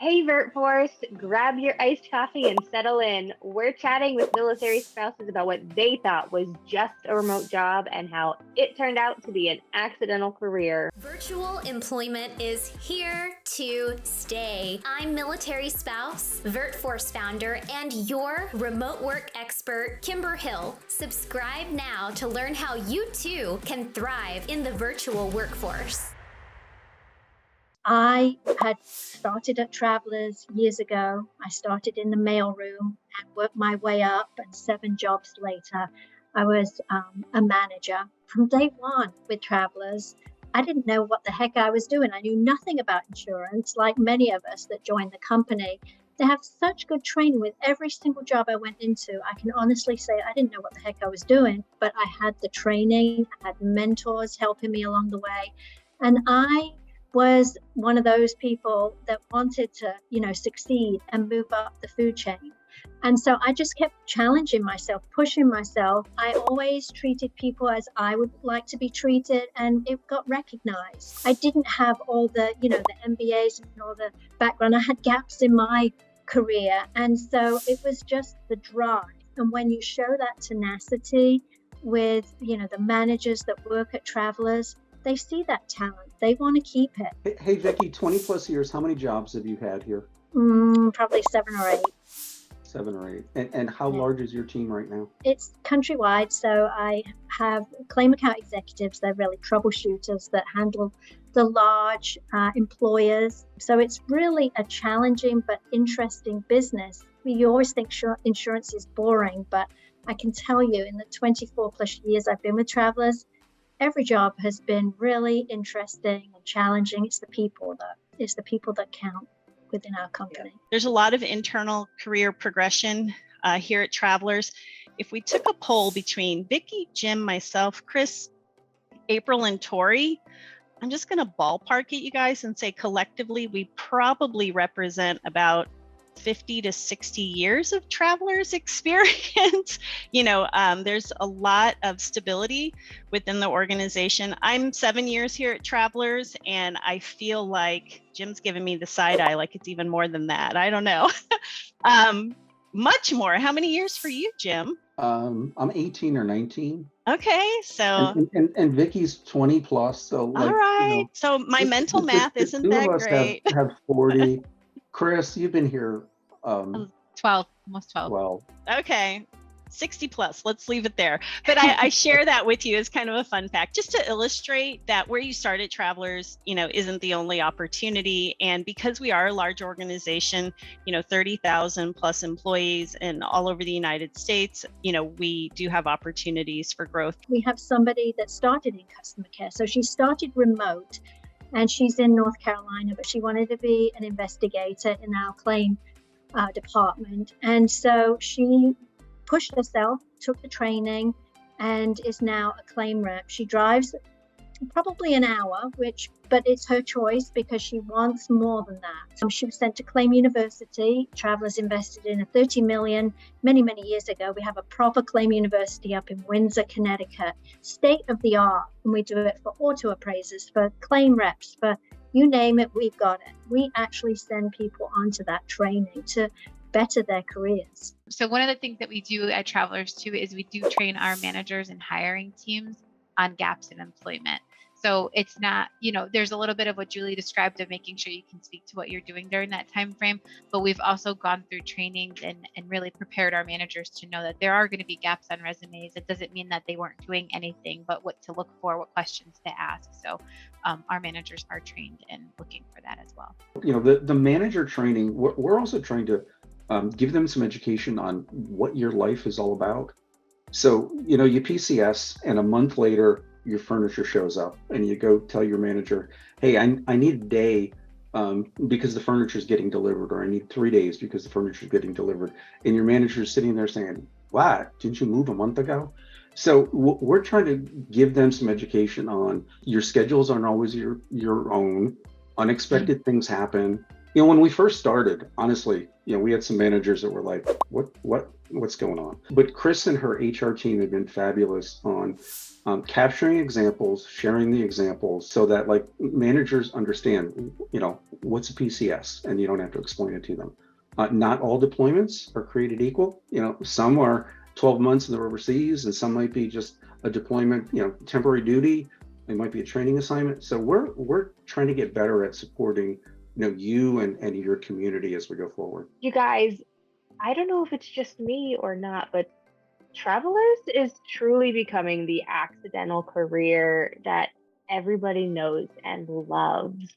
Hey, VertForce, grab your iced coffee and settle in. We're chatting with military spouses about what they thought was just a remote job and how it turned out to be an accidental career. Virtual employment is here to stay. I'm military spouse, VertForce founder, and your remote work expert, Kimber Hill. Subscribe now to learn how you too can thrive in the virtual workforce. I had started at Travelers years ago. I started in the mailroom and worked my way up, and 7 jobs later, I was a manager. From day one with Travelers, I didn't know what the heck I was doing. I knew nothing about insurance, like many of us that joined the company. They have such good training with every single job I went into. I can honestly say I didn't know what the heck I was doing, but I had the training, I had mentors helping me along the way. And I was one of those people that wanted to, succeed and move up the food chain. And so I just kept challenging myself, pushing myself. I always treated people as I would like to be treated, and it got recognized. I didn't have all the MBAs and all the background. I had gaps in my career. And so it was just the drive. And when you show that tenacity with, the managers that work at Travelers, they see that talent. They want to keep it. Hey, Vicki, 20 plus years, how many jobs have you had here? Probably 7 or 8. 7 or 8. And how large is your team right now? It's countrywide. So I have claim account executives. They're really troubleshooters that handle the large employers. So it's really a challenging but interesting business. You always think insurance is boring, but I can tell you in the 24 plus years I've been with Travelers, every job has been really interesting and challenging. It's the people that count within our company. There's a lot of internal career progression here at Travelers. If we took a poll between Vicki, Jim, myself, Chris, April, and Tori, I'm just going to ballpark at you guys and say collectively we probably represent about 50 to 60 years of Travelers experience. There's a lot of stability within the organization. I'm 7 years here at Travelers, and I feel like Jim's giving me the side eye, like it's even more than that. I don't know. Much more. How many years for you, Jim? I'm 18 or 19. Okay, so and Vicki's 20 plus. So all right. So my mental math isn't that great. Have 40. Chris, you've been here 12, almost 12. Well, okay, 60 plus, let's leave it there. But I share that with you as kind of a fun fact, just to illustrate that where you started Travelers, isn't the only opportunity. And because we are a large organization, 30,000 plus employees and all over the United States, we do have opportunities for growth. We have somebody that started in customer care. So she started remote, and she's in North Carolina, but she wanted to be an investigator in our claim department. And so she pushed herself, took the training, and is now a claim rep. She drives probably an hour, but it's her choice because she wants more than that. She was sent to Claim University. Travelers invested in a $30 million many, many years ago. We have a proper claim university up in Windsor, Connecticut, state of the art. And we do it for auto appraisers, for claim reps, for you name it, we've got it. We actually send people onto that training to better their careers. So one of the things that we do at Travelers too is we do train our managers and hiring teams on gaps in employment. So it's not, there's a little bit of what Julie described of making sure you can speak to what you're doing during that time frame, but we've also gone through training and really prepared our managers to know that there are going to be gaps on resumes. It doesn't mean that they weren't doing anything, but what to look for, what questions to ask. So our managers are trained in looking for that as well. The manager training, we're also trying to give them some education on what your life is all about. So, you PCS, and a month later, your furniture shows up and you go tell your manager, hey, I need a day because the furniture is getting delivered, or I need 3 days because the furniture is getting delivered. And your manager is sitting there saying, what, didn't you move a month ago? So we're trying to give them some education on your schedules aren't always your own. Unexpected things happen. When we first started, honestly, we had some managers that were like, what what's going on. But Chris and her HR team have been fabulous on capturing examples, sharing the examples, so that like managers understand, what's a PCS, and you don't have to explain it to them. Not all deployments are created equal. Some are 12 months and they're overseas, and some might be just a deployment, temporary duty. It might be a training assignment. So we're trying to get better at supporting, you and your community as we go forward. You guys, I don't know if it's just me or not, but Travelers is truly becoming the accidental career that everybody knows and loves.